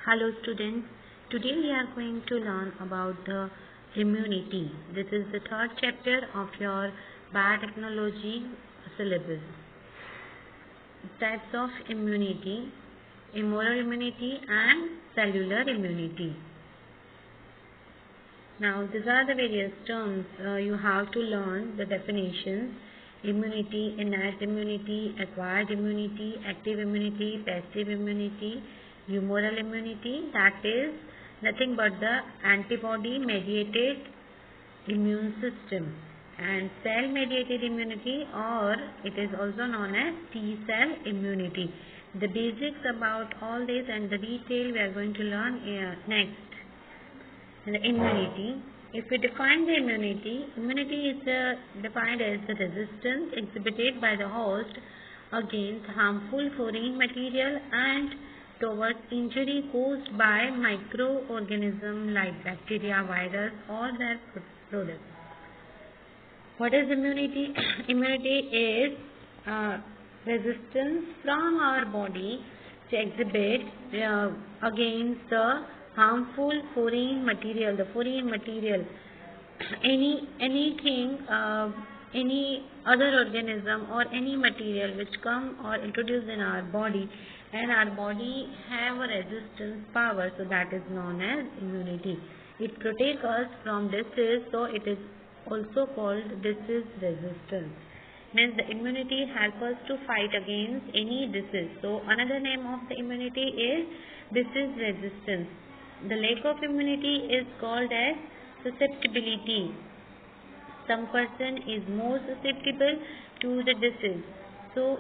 Hello students, today we are going to learn about the immunity. This is the third chapter of your biotechnology syllabus. Types of immunity, humoral immunity and cellular immunity. Now these are the various terms you have to learn the definitions. Immunity, innate immunity, acquired immunity, active immunity, passive immunity, humoral immunity, that is nothing but the antibody mediated immune system, and cell mediated immunity, or it is also known as T cell immunity. The basics about all this and the detail we are going to learn next. The immunity. If we define the immunity, immunity is defined as the resistance exhibited by the host against harmful foreign material and towards injury caused by microorganisms like bacteria, virus, or their products. What is immunity? Immunity is resistance from our body to exhibit against the harmful foreign material. The foreign material, anything, any other organism or any material which come or introduced in our body, and our body have a resistance power, so that is known as immunity. It protects us from disease, so it is also called disease resistance. Means the immunity helps us to fight against any disease. So another name of the immunity is disease resistance. The lack of immunity is called as susceptibility. Some person is more susceptible to the disease. So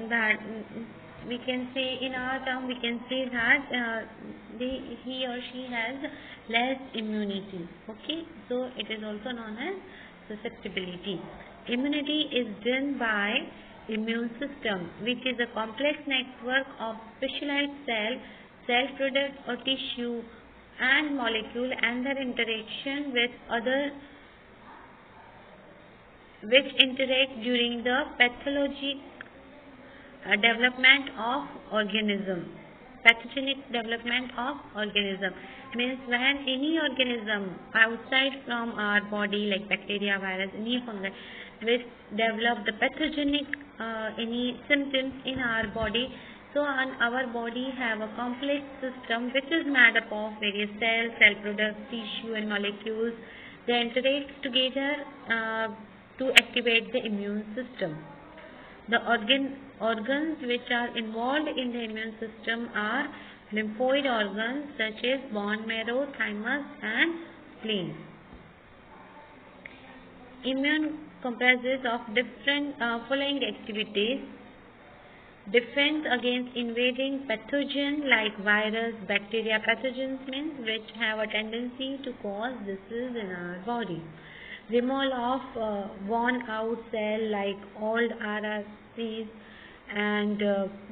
that we can say, in our term we can say that he or she has less immunity. Okay, so it is also known as susceptibility. Immunity is done by immune system, which is a complex network of specialized cell products or tissue and molecule, and their interaction with other which interact during the pathologic development of organism. Pathogenic development of organism means when any organism outside from our body, like bacteria, virus, any fungi, which develop the pathogenic any symptoms in our body. So our body have a complex system which is made up of various cells, cell products, tissue and molecules. They interact together to activate the immune system. The organs which are involved in the immune system are lymphoid organs such as bone marrow, thymus and spleen. Immune comprises of different following activities: defense against invading pathogens like virus, bacteria. Pathogens means which have a tendency to cause disease in our body. Removal of worn out cell like old RRCs and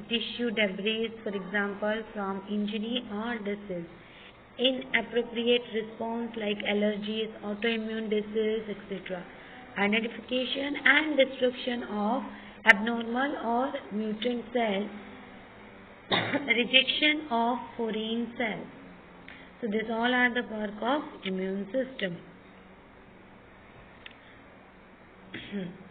tissue debris, for example, from injury or disease. Inappropriate response like allergies, autoimmune disease, etc. Identification and destruction of abnormal or mutant cells. Rejection of foreign cells. So these all are the work of immune system.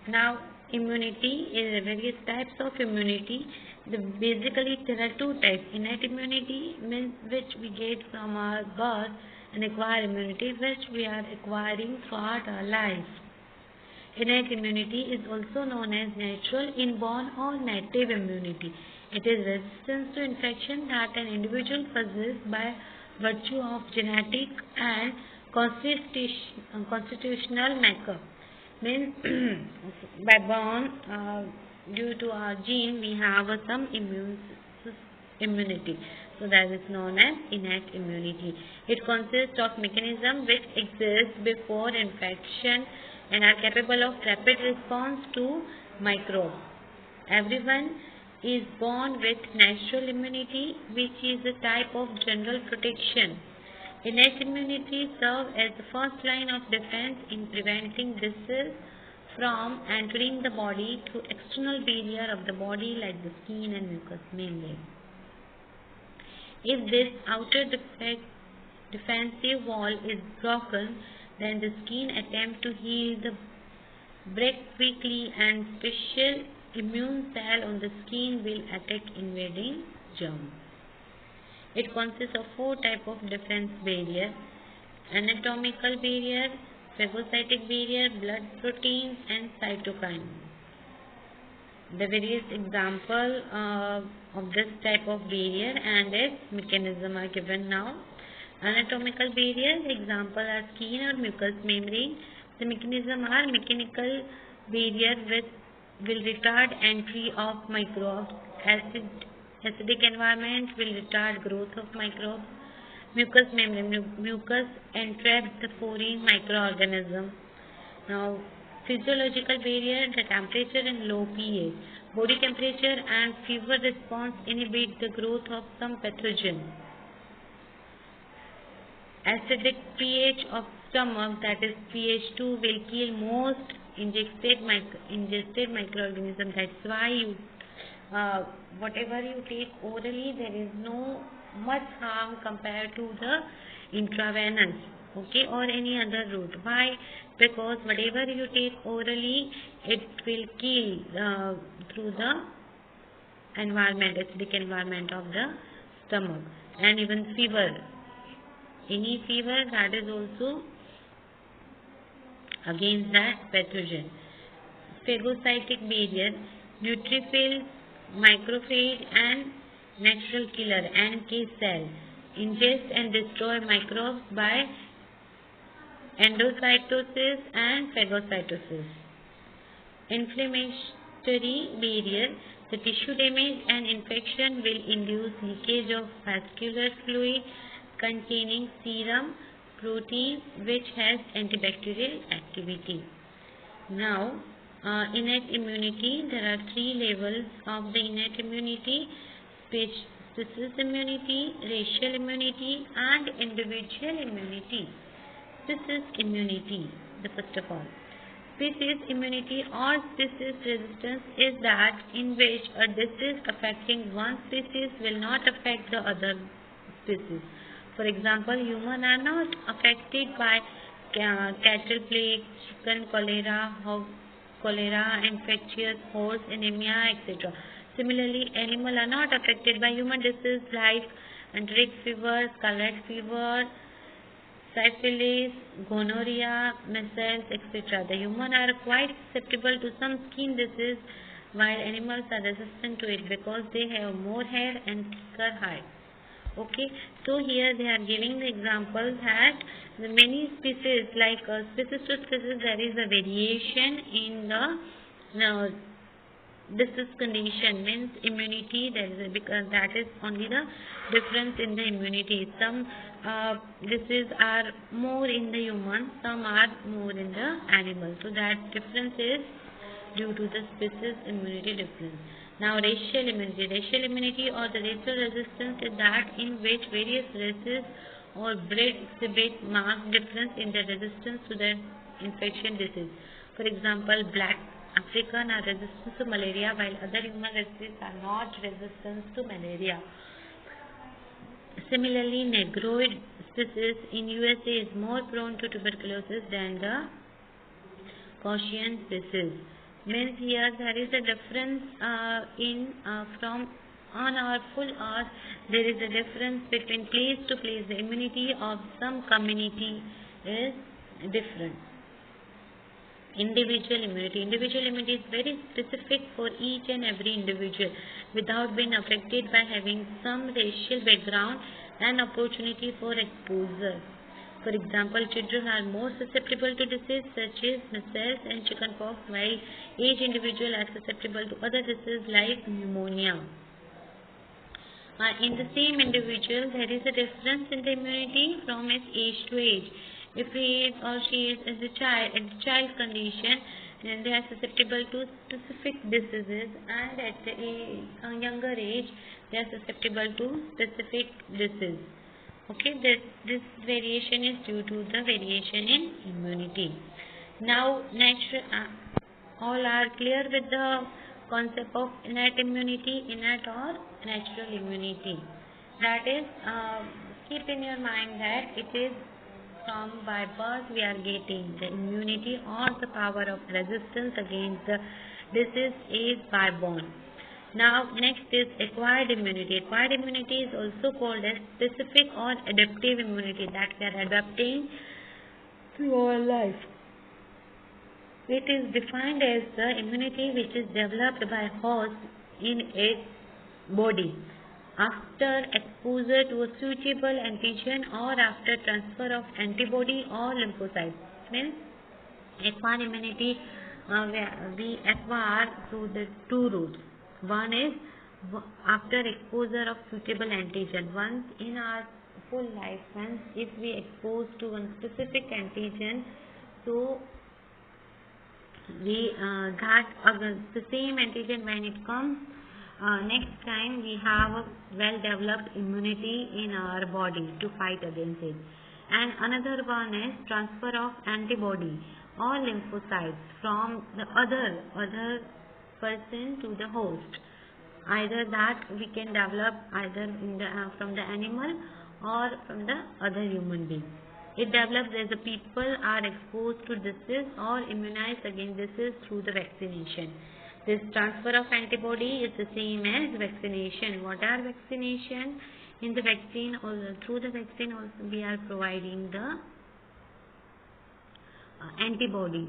Now immunity is various types of immunity. Basically there are two types: innate immunity, means which we get from our birth, and acquired immunity, which we are acquiring throughout our life. Innate immunity is also known as natural, inborn or native immunity. It is resistance to infection that an individual possesses by virtue of genetic and constitutional makeup. Means by born, due to our gene we have some immunity, so that is known as innate immunity. It consists of mechanisms which exist before infection and are capable of rapid response to microbes. Everyone is born with natural immunity, which is a type of general protection. Innate immunity serves as the first line of defense in preventing disease from entering the body through external barrier of the body like the skin and mucous membrane. If this outer defensive wall is broken, then the skin attempts to heal the break quickly and special immune cell on the skin will attack invading germ. It consists of 4 types of defense barrier: anatomical barrier, phagocytic barrier, blood proteins and cytokine. The various example of this type of barrier and its mechanism are given now. Anatomical barrier, the example are skin or mucous membrane. The mechanism are mechanical barrier which will retard entry of microbes. Acidic environment will retard growth of microbes. Mucous membrane, mucus entraps the foreign microorganism. Now, physiological barrier, the temperature and low pH. Body temperature and fever response inhibit the growth of some pathogen. Acidic pH of stomach, that is pH 2, will kill most ingested microorganisms. That's why whatever you take orally, there is no much harm compared to the intravenous, okay, or any other route. Why? Because whatever you take orally, it will kill through the environment, acidic environment of the stomach. And even fever, any fever, that is also against that pathogen. Phagocytic barrier, neutrophils, macrophage and natural killer NK cell ingest and destroy microbes by endocytosis and phagocytosis. Inflammatory barrier, the tissue damage and infection will induce leakage of vascular fluid containing serum protein which has antibacterial activity. Now, innate immunity, there are 3 levels of the innate immunity: species immunity, racial immunity and individual immunity. Species immunity, the first of all. Species immunity or species resistance is that in which a disease affecting one species will not affect the other species. For example, humans are not affected by cattle plague, chicken cholera, infectious horse anemia, etc. Similarly, animals are not affected by human diseases like enteric fever, scarlet fever, syphilis, gonorrhea, measles, etc. The humans are quite susceptible to some skin disease while animals are resistant to it because they have more hair and thicker hide. Okay, so here they are giving the example that the many species, like species to species, there is a variation in the disease condition, means immunity. There is because that is only the difference in the immunity. Some diseases are more in the human, some are more in the animal. So that difference is due to the species immunity difference. Now, racial immunity. Racial immunity or the racial resistance is that in which various races or breed exhibit marked difference in the resistance to the infection disease. For example, black African are resistant to malaria while other human races are not resistant to malaria. Similarly, Negroid species in USA is more prone to tuberculosis than the Caucasian species. Means here there is a difference from on our full earth, there is a difference between place to place. The immunity of some community is different. Individual immunity. Individual immunity is very specific for each and every individual without being affected by having some racial background and opportunity for exposure. For example, children are more susceptible to disease such as measles and chickenpox, while aged individuals are susceptible to other diseases like pneumonia. In the same individual, there is a difference in the immunity from its age to age. If he is or she is as a child, in the child condition, then they are susceptible to specific diseases, and at a younger age, they are susceptible to specific disease. Okay, this variation is due to the variation in immunity. Now, all are clear with the concept of innate immunity, innate or natural immunity. That is, keep in your mind that it is from by birth we are getting the immunity or the power of resistance against the disease is by born. Now next is acquired immunity. Acquired immunity is also called as specific or adaptive immunity, that we are adapting to our life. It is defined as the immunity which is developed by host in its body after exposure to a suitable antigen or after transfer of antibody or lymphocytes. Means acquired immunity we acquire through the two routes. One is after exposure of suitable antigen. Once in our full life, once if we expose to one specific antigen, so we that the same antigen when it comes next time we have a well developed immunity in our body to fight against it. And another one is transfer of antibody or lymphocytes from the other person to the host. Either that we can develop either in the, from the animal or from the other human being. It develops as the people are exposed to disease or immunized against disease through the vaccination. This transfer of antibody is the same as vaccination. What are vaccination? In the vaccine, or through the vaccine also we are providing the antibody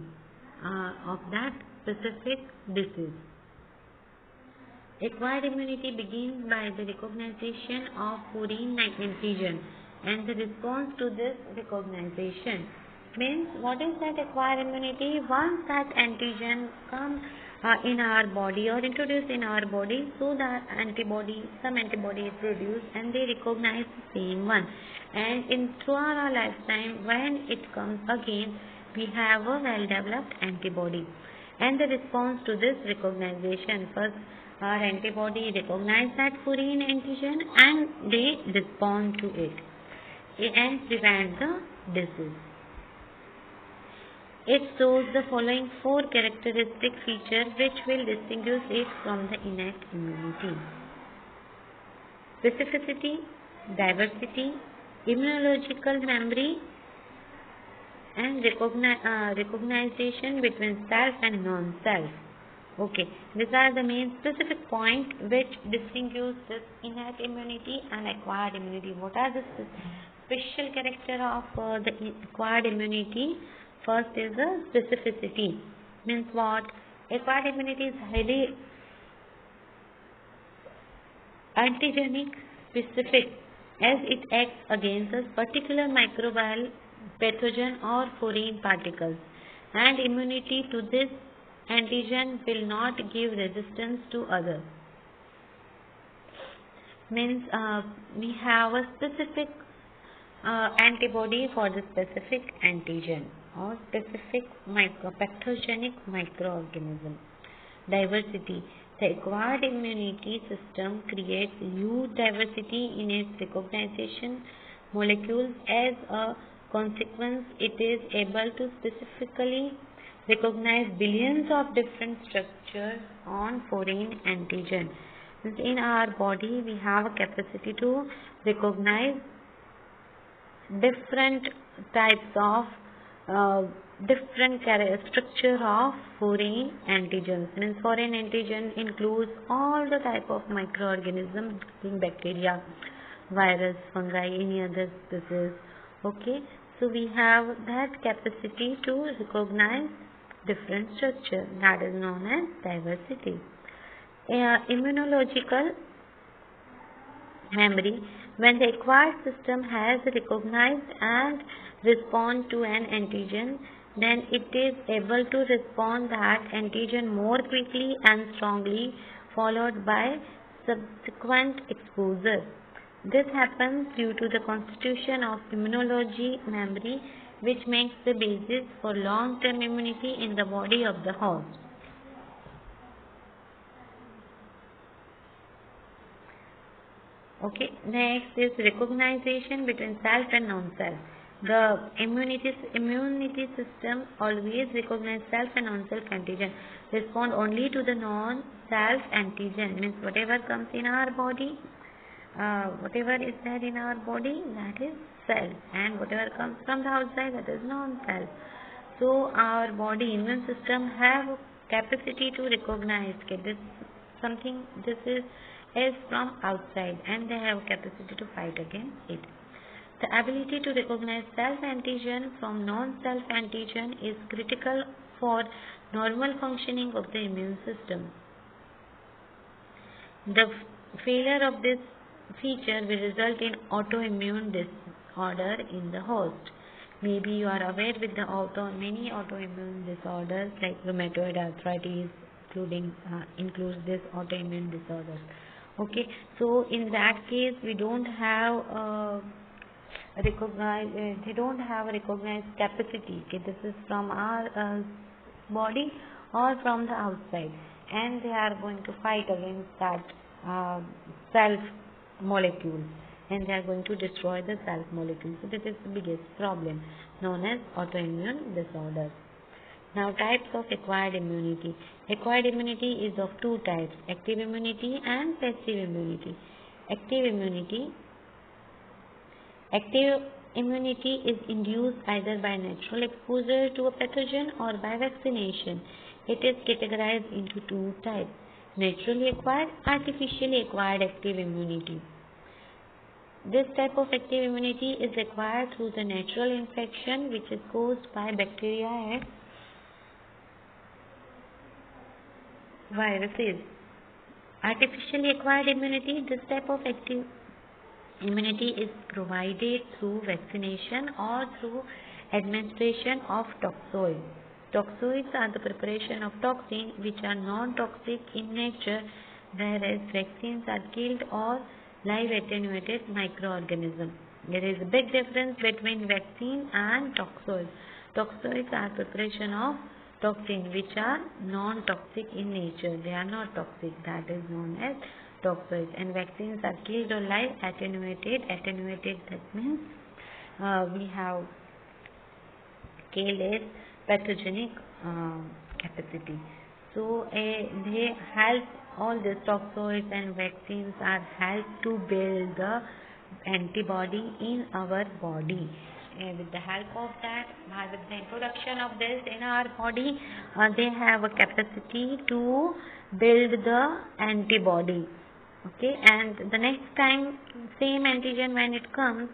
of that specific disease. Acquired immunity begins by the recognition of foreign antigen and the response to this recognition. Means what is that acquired immunity? Once that antigen comes in our body or introduced in our body, so that some antibody is produced and they recognize the same one. And in throughout our lifetime, when it comes again, we have a well-developed antibody. And the response to this recognition, first our antibody recognize that foreign antigen and they respond to it and prevent the disease. It shows the following four characteristic features which will distinguish it from the innate immunity: specificity, diversity, immunological memory, and recognition between self and non-self. Okay, these are the main specific points which distinguish this innate immunity and acquired immunity. What are the special character of the acquired immunity? First is the specificity. Means what? Acquired immunity is highly antigenic specific as it acts against a particular microbial pathogen or foreign particles, and immunity to this antigen will not give resistance to others. Means we have a specific antibody for the specific antigen or specific pathogenic microorganism. Diversity. The acquired immunity system creates huge diversity in its recognition molecules. As a consequence, it is able to specifically recognize billions of different structures on foreign antigen. In our body, we have a capacity to recognize different types of different structure of foreign antigens. Means foreign antigen includes all the type of microorganisms, bacteria, virus, fungi, any other species. Okay, so we have that capacity to recognize different structure, that is known as diversity. Immunological memory. When the acquired system has recognized and respond to an antigen, then it is able to respond that antigen more quickly and strongly, followed by subsequent exposure. This happens due to the constitution of immunology memory, which makes the basis for long-term immunity in the body of the host. Okay, next is recognition between self and non-self. The immunity system always recognize self and non-self antigen, respond only to the non-self antigen. Means whatever comes in our body, whatever is there in our body, that is self, and whatever comes from the outside, that is non-self. So our body immune system have capacity to recognize that this is from outside, and they have capacity to fight against it. The ability to recognize self-antigen from non-self antigen is critical for normal functioning of the immune system. The failure of this feature will result in autoimmune disorder in the host. Maybe you are aware with the many autoimmune disorders like rheumatoid arthritis, includes this autoimmune disorders. Okay, so in that case, we don't have they don't have a recognized capacity. Okay, this is from our body or from the outside, and they are going to fight against that self molecule, and they are going to destroy the self molecule. So this is the biggest problem known as autoimmune disorders. Now, types of acquired immunity. Acquired immunity is of two types: active immunity and passive immunity. Active immunity is induced either by natural exposure to a pathogen or by vaccination. It is categorized into two types: naturally acquired, artificially acquired active immunity. This type of active immunity is acquired through the natural infection which is caused by bacteria and viruses. Artificially acquired immunity, this type of active immunity is provided through vaccination or through administration of toxoids. Toxoids are the preparation of toxins which are non-toxic in nature, whereas vaccines are killed or live attenuated microorganisms. There is a big difference between vaccine and toxoids. Toxoids are preparation of toxins which are non-toxic in nature. They are not toxic. That is known as toxoids. And vaccines are killed or live attenuated. Attenuated, that means we have killed a pathogenic capacity. So they help, all these toxoids and vaccines are help to build the antibody in our body. And with the help of that, with the introduction of this in our body, they have a capacity to build the antibody. Okay, and the next time same antigen when it comes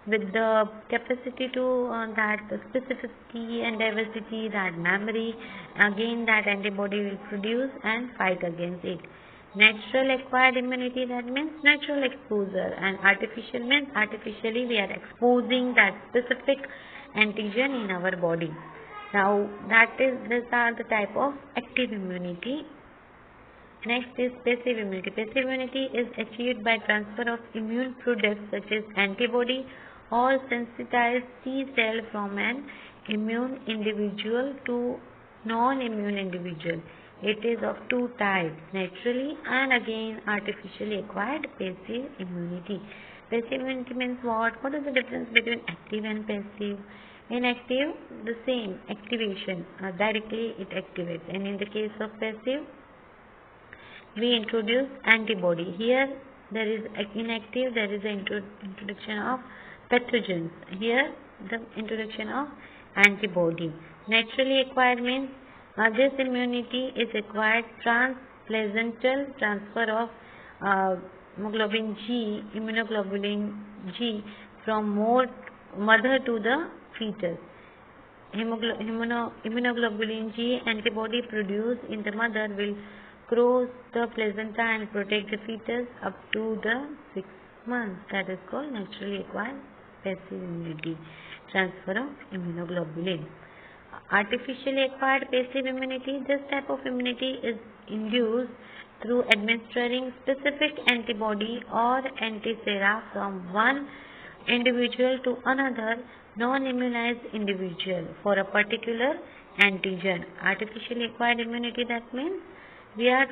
with the capacity to that specificity and diversity, that memory, again that antibody will produce and fight against it. Natural acquired immunity, that means natural exposure, and artificial means artificially we are exposing that specific antigen in our body. Now these are the type of active immunity. Next is passive immunity. Passive immunity is achieved by transfer of immune products such as antibody or sensitized T cell from an immune individual to non-immune individual. It is of two types: naturally and again artificially acquired passive immunity. Passive immunity means what? What is the difference between active and passive? In active, the same activation, directly it activates, and in the case of passive, we introduce antibody. Here there is inactive, there is introduction of pathogens. Here the introduction of antibody. Naturally acquired means this immunity is acquired transplacental transfer of immunoglobulin G from mother to the fetus. Immunoglobulin G antibody produced in the mother will cross the placenta and protect the fetus up to the 6 months. That is called naturally acquired passive immunity, transfer of immunoglobulin. Artificially acquired passive immunity, this type of immunity is induced through administering specific antibody or antisera from one individual to another non-immunized individual for a particular antigen. Artificially acquired immunity, that means we are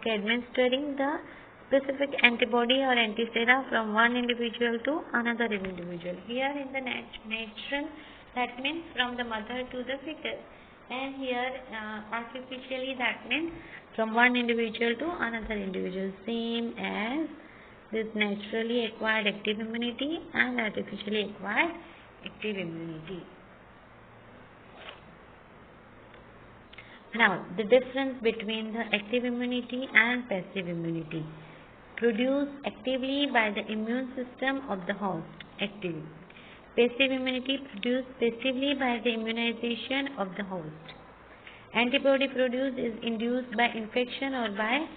administering the specific antibody or antisera from one individual to another individual. Here in the natural, that means from the mother to the fetus, and here artificially, that means from one individual to another individual, same as this naturally acquired active immunity and artificially acquired active immunity. Now, the difference between the active immunity and passive immunity. Produced actively by the immune system of the host. Active. Passive immunity produced passively by the immunization of the host. Antibody produced is induced by infection or by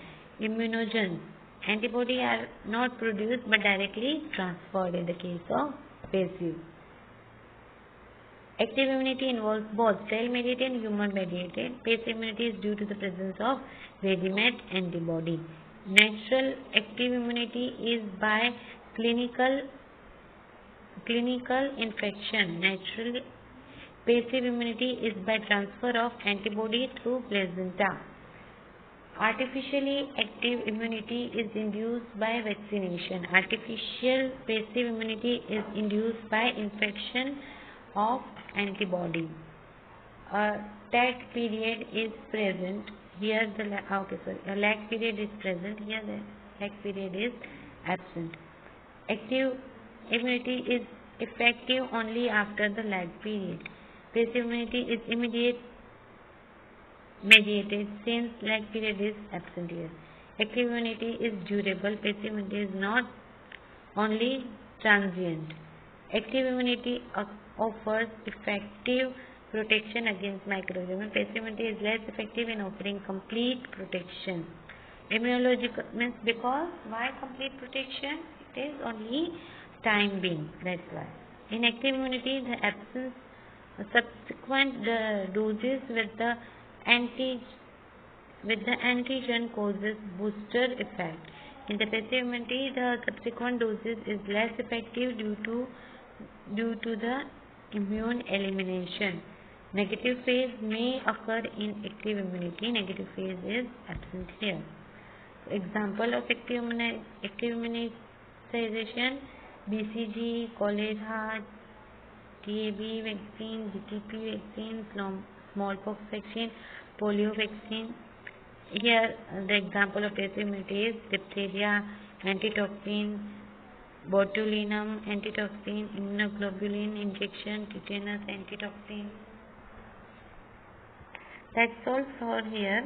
immunogens. Antibody are not produced but directly transferred in the case of passive. Active immunity involves both cell-mediated and human-mediated. Passive immunity is due to the presence of ready-made antibody. Natural active immunity is by clinical infection. Natural passive immunity is by transfer of antibody through placenta. Artificially active immunity is induced by vaccination. Artificial passive immunity is induced by infection of antibody. A tag period is present. Here the a lag period is present. Here the lag period is absent. Active immunity is effective only after the lag period. Passive immunity is immediate mediated since lag period is absent here. Active immunity is durable. Passive immunity is not only transient. Active immunity offers effective protection against microorganisms. Passive immunity is less effective in offering complete protection. Immunological means because why complete protection? It is only time being. That's why. In active immunity, the absence subsequent doses with the antigen causes booster effect. In the passive immunity, the subsequent doses is less effective due to the immune elimination. Negative phase may occur in active immunity. Negative phase is absent here. Example of active immunization: BCG, cholera, TB vaccine, GTP vaccine, smallpox vaccine, polio vaccine. Here the example of passive immunity is diphtheria, antitoxin, botulinum antitoxin, immunoglobulin injection, tetanus antitoxin. That's all for here.